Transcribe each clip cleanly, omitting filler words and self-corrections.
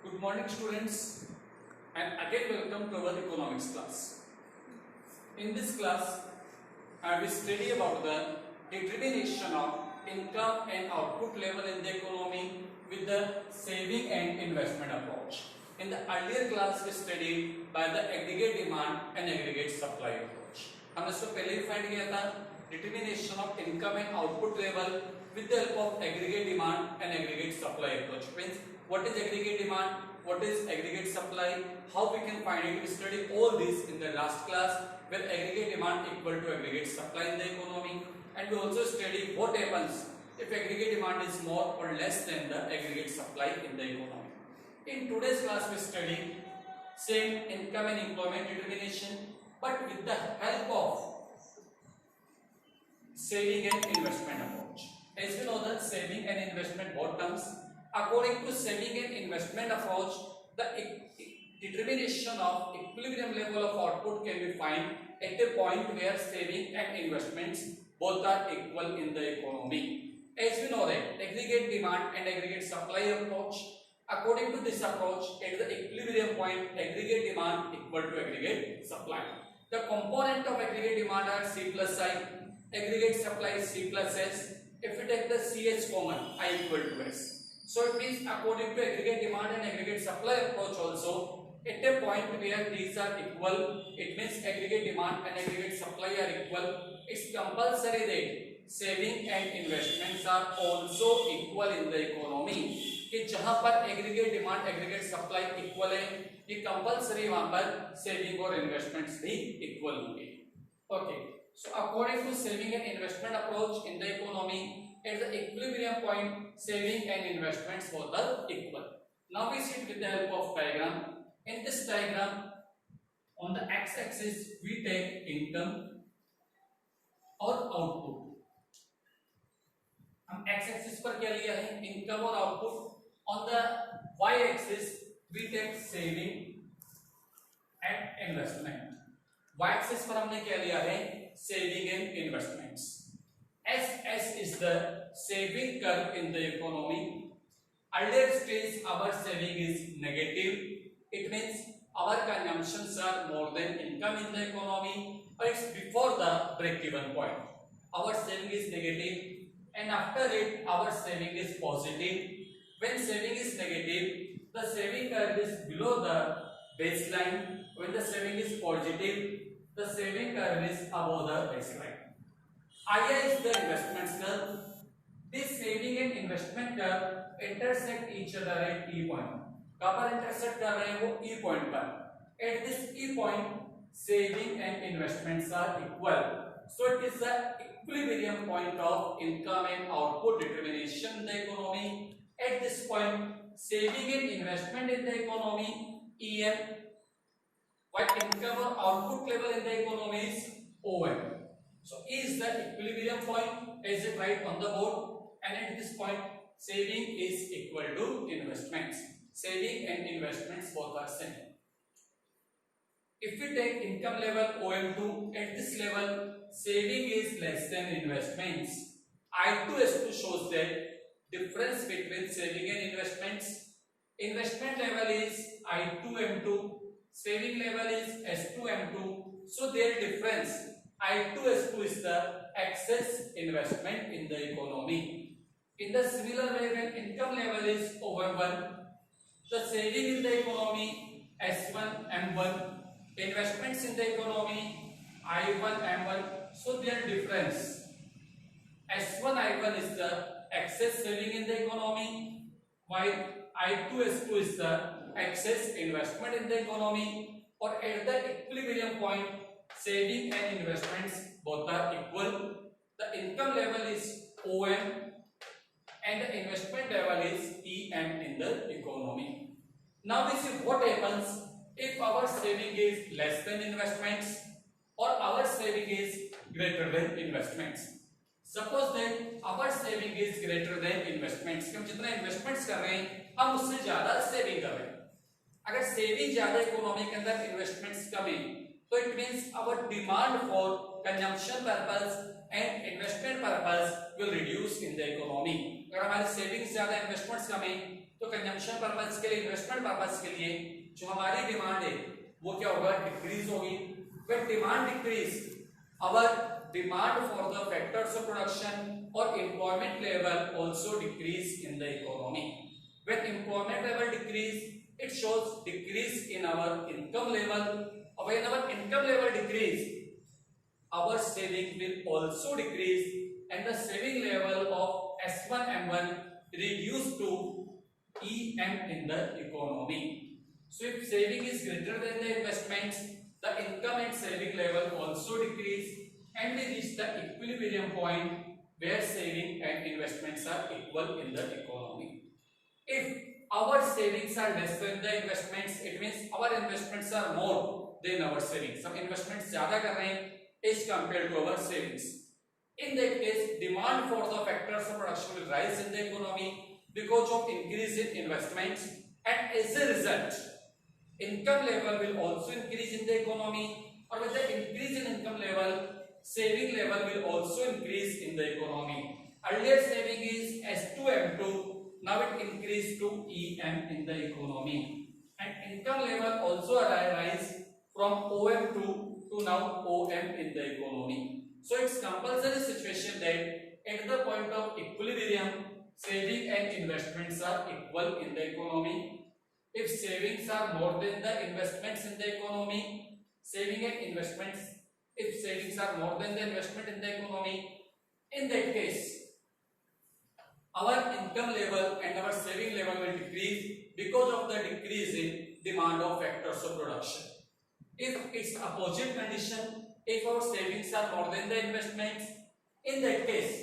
Good morning students and again welcome to our economics class. In this class I will study about the determination of income and output level in the economy with the saving and investment approach. In the earlier class we studied by the aggregate demand and aggregate supply approach. हमने इसको पहले ही find किया था determination of income and output level with the help of aggregate demand and aggregate supply approach. Means what is aggregate demand, what is aggregate supply, how we can find it. We studied all this in the last class where aggregate demand equal to aggregate supply in the economy, and we also studied what happens if aggregate demand is more or less than the aggregate supply in the economy. In today's class we study same income and employment determination but with the help of saving and investment approach. As we know that saving and investment both terms, according to saving and investment approach, the determination of equilibrium level of output can be found at a point where saving and investments both are equal in the economy. As we know that aggregate demand and aggregate supply approach, according to this approach, at the equilibrium point, aggregate demand equal to aggregate supply. The component of aggregate demand are C plus I, aggregate supply is C plus S. If we take the CH common, I equal to S. So it means according to aggregate demand and aggregate supply approach also, at a point where these are equal, it means aggregate demand and aggregate supply are equal. It's compulsory that saving and investments are also equal in the economy. कि जहां पर aggregate demand aggregate supply equal है, ये compulsory वहां पर saving और investments भी equal होंगे. Okay, so according to saving and investment approach in the economy, at the equilibrium point saving and investments both are equal. Now we see it with the help of diagram. In this diagram on the x axis we take income और output. हम x axis पर क्या लिया है, income और output. On the y axis we take saving and investment. Y axis पर हमने क्या लिया है, saving and investments. S is the saving curve in the economy. Earlier stage our saving is negative. It means our consumptions are more than income in the economy, but it's before the break-even point. Our saving is negative, and after it our saving is positive. When saving is negative, the saving curve is below the baseline. When the saving is positive, the saving curve is above the baseline. IA is the investment curve. This saving and investment curve intersect each other at E point. कहाँ पर intersect कर रहे हैं वो E point पर. At this E point, saving and investments are equal. So it is the equilibrium point of income and output determination in the economy. At this point, saving and investment in the economy EM, while income or output level in the economy is OM. So E is the equilibrium point as it write on the board, and at this point saving is equal to investments. Saving and investments both are same. If we take income level OM2, at this level saving is less than investments. I2S2 shows that difference between saving and investments. Investment level is I2M2, saving level is S2M2. So their difference I2S2 is the excess investment in the economy. In the similar way, when income level is OM1, the saving in the economy S1M1, investments in the economy I1M1. So their difference S1I1 is the excess saving in the economy, while I2S2 is the excess investment in the economy. Or at the equilibrium point, saving and investments both are equal. The income level is OM and the investment level is EM in the economy. Now we see what happens if our saving is less than investments or our saving is greater than investments. Suppose that our saving is greater than investments. हम जितना investments कर रहे हैं हम उससे ज्यादा saving कर रहे हैं. अगर सेविंग ज्यादा इकोनॉमी के अंदर इन्वेस्टमेंट्स कम है तो it means our demand for consumption purpose and investment purpose will reduce in the economy. अगर हमारी सेविंग्स ज्यादा इन्वेस्टमेंट्स कम है तो कंजम्पशन पर्पस के लिए, इन्वेस्टमेंट पर्पस के लिए जो हमारी डिमांड है वो क्या होगा, डिक्रीज होगी। When demand decrease, our demand for the factors of production और employment level also decrease in the economy. When employment level decrease, it shows decrease in our income level. When our income level decrease, our saving will also decrease, and the saving level of S1M1 reduce to EM in the economy. So if saving is greater than the investments, the income and saving level also decrease, and we reach the equilibrium point where saving and investments are equal in the economy. If our savings are less than the investments, it means our investments are more than our savings. हम investments ज्यादा कर रहे हैं as compared to our savings. In that case, demand for the factors of production will rise in the economy because of increase in investments, and as a result, income level will also increase in the economy. Or with the increase in income level, saving level will also increase in the economy. Earlier saving is S2M2. Now it increased to EM in the economy, and income level also rise from OM2 to now OM in the economy. So it's compulsory situation that at the point of equilibrium, saving and investments are equal in the economy. If savings are more than the investments in the economy, saving and investments, if savings are more than the investment in the economy, in that case our income level and our saving level will decrease because of the decrease in demand of factors of production. If it's opposite condition, if our savings are more than the investments, in that case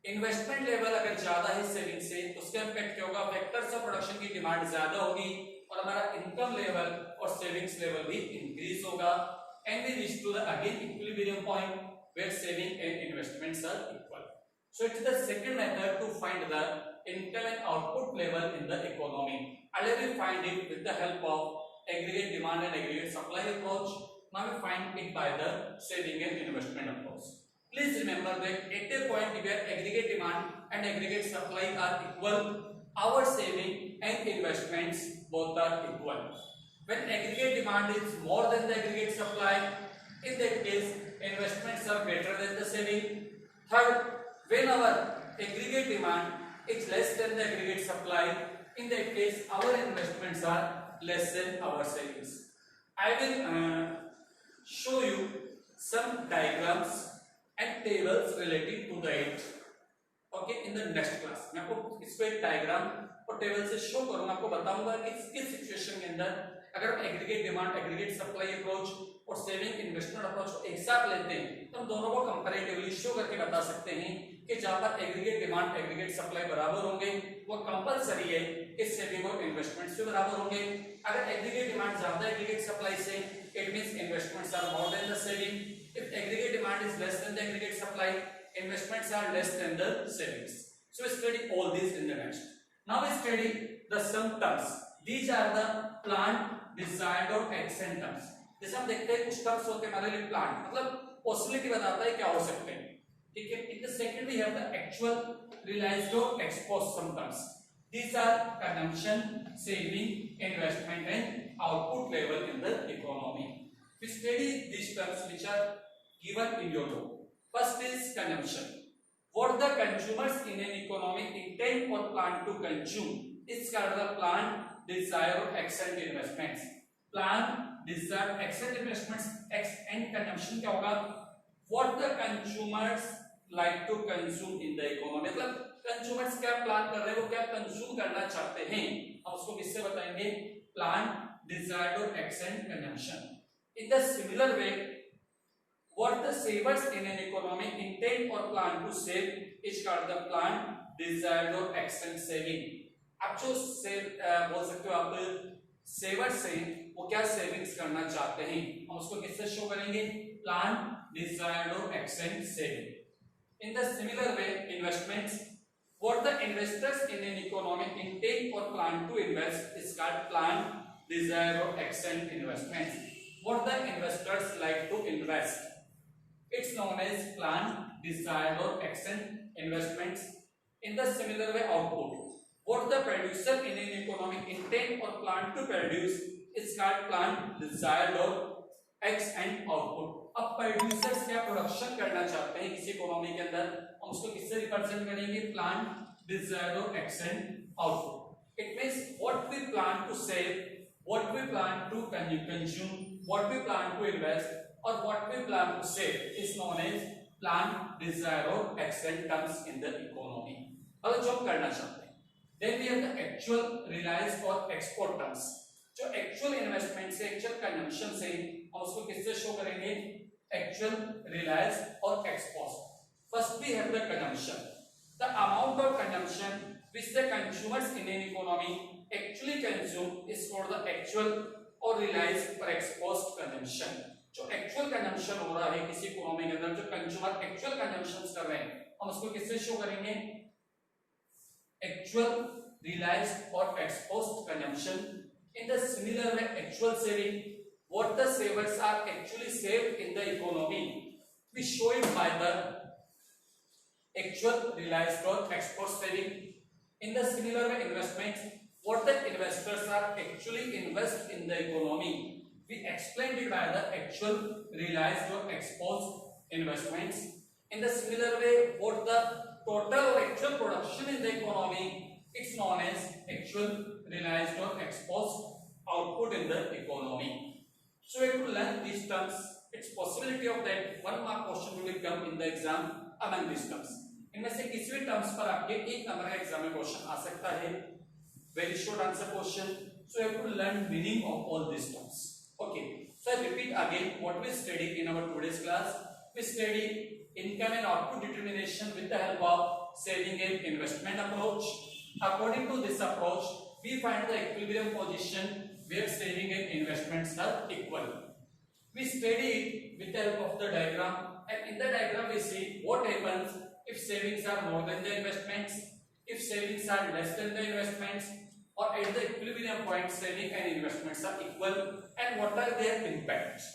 investment level अगर ज्यादा है saving से, उसका impact क्या होगा, factors of production की demand ज्यादा होगी और हमारा इनकम लेवल और सेविंग्स लेवल भी इंक्रीज होगा, and we reach to the again equilibrium point where saving and investments are equal. So it is the second method to find the income and output level in the economy. Earlier we find it with the help of aggregate demand and aggregate supply approach. Now we find it by the saving and investment approach. Please remember that at a point where aggregate demand and aggregate supply are equal, our saving and investments both are equal. When aggregate demand is more than the aggregate supply, in that case investments are greater than the saving. Third, when our aggregate demand is less than the aggregate supply, in that case our investments are less than our savings. I will show you some diagrams and tables relating to that, okay, in the next class. मैं आपको इसको एक diagram और table से show करूंगा, आपको बताऊंगा कि किस सिचुएशन के अंदर अगर हम aggregate demand aggregate supply approach और सेविंग इन्वेस्टमेंट अप्रोच को एक साथ लेते हैं तो हम दोनों को कंपैरेटिवली शो करके बता सकते हैं कि जहां पर एग्रीगेट डिमांड एग्रीगेट सप्लाई बराबर होंगे वो कंपलसरी है कि सेविंग और इन्वेस्टमेंट्स भी बराबर होंगे. अगर एग्रीगेट डिमांड ज्यादा एग्रीगेट सप्लाई से, it means investments are more than the saving. If aggregate demand is less than the aggregate supply, investments are less than the savings. So we study all these in the next. Now we study the sum terms. These are the planned, desired और action terms. जैसे हम देखते हैं कुछ terms होते हैं हमारे लिए planned, मतलब possibility बताता है क्या हो सकते हैं, ठीक है. In the second we have the actual, realized और exposed sum terms. These are consumption, saving, investment and output level in the economy. We study these terms which are given in your book. First is consumption. What the consumers in an economy intend or plan to consume is called the plan, desire or accent investments. Plan, desire, accent investments, and consumption क्या होगा? What the consumers like to consume in the economy. मतलब consumers क्या plan कर रहे हैं, वो क्या consume करना चाहते हैं, हम उसको किससे बताएंगे? Plan, desire or accent consumption. In the similar way, what the savers in an economy intend or plan to save is called the plan, desired or accent saving. आप जो सेव बोल सकते हो, आप सेवर्स से वो क्या सेविंग्स करना चाहते हैं, हम उसको किससे शो करेंगे? प्लान, डिजायर्ड और accent saving. In the similar way, investments, what the investors in an economy intend or plan to invest is called plan, desired or accent investments. What the investors like to invest, it's known as plan, desired or accent investments. In the similar way, output, what the producer in an economy intend or plan to produce is called plant desired or x and output. अब producers क्या production करना चाहते हैं किसी economy के अंदर, हम उसको किससे रिप्रेजेंट करेंगे, planned desired or ex ante output. It means what we plan to save, what we plan to consume, what we plan to invest और what we plan to save is known as planned desired or ex ante terms in the economy. अब जो हम करना चाहते हैं, then we have the actual realised और ex post terms. जो actual investment से, एक्चुअल कंजम्पशन से हम उसको किससे शो करेंगे, एक्चुअल रियलाइज्ड और export. First we have the consumption. The amount of consumption which the consumers in an economy actually consume is called the actual or realized or exposed consumption. जो actual consumption हो रहा है किसी economy के अंदर, जो consumer actual consumption कर रहे हैं, हम उसको किससे शो करेंगे, एक्चुअल रियलाइज्ड और exposed consumption. In the similar way, actual saving, what the savers are actually saved in the economy, we show it by the actual realized or export saving. In the similar way, investments, what the investors are actually invest in the economy, we explained it by the actual realized or exposed investments. In the similar way, what the total or actual production in the economy, it's known as actual realized or exposed output in the economy. So we have to learn these terms. It's possibility of that 1 mark question will come in the exam among these terms. इनमें से किसी भी terms पर आपके 1 number का exam में question आ सकता है. Very short answer question. So you have to learn meaning of all these terms. Okay, so I repeat again what we studied in our today's class. We studied income and output determination with the help of saving and investment approach. According to this approach, we find the equilibrium position where saving and investments are equal. We study it with the help of the diagram, and in the diagram we see what happens if savings are more than the investments, if savings are less than the investments, or at the equilibrium point saving and investments are equal, and what are their impacts.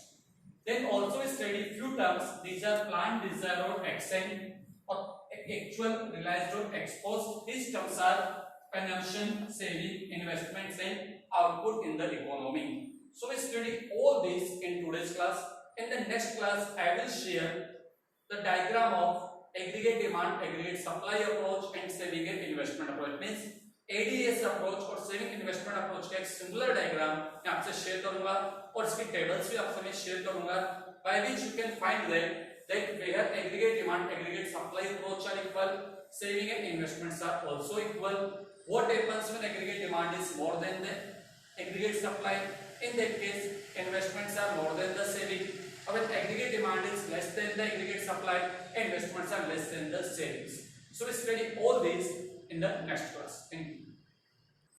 Then also we study few terms. These are plant desired or XN or actual realized or exposed. These terms are consumption, saving, investments and output in the economy. So we study all these in today's class. In the next class I will share the diagram of aggregate demand, aggregate supply approach and saving and investment approach. Means ADS approach और saving investment approach का एक similar diagram मैं आपसे share करूंगा और इसकी tables भी आपसे मैं शेयर करूंगा, by which you can find that where aggregate demand, aggregate supply approach are equal, saving and investments are also equal. What happens when aggregate demand is more than the aggregate supply? In that case, investments are more than the saving. Or when aggregate demand is less than the aggregate supply, investments are less than the savings. So we study all these in the next class. Thank you.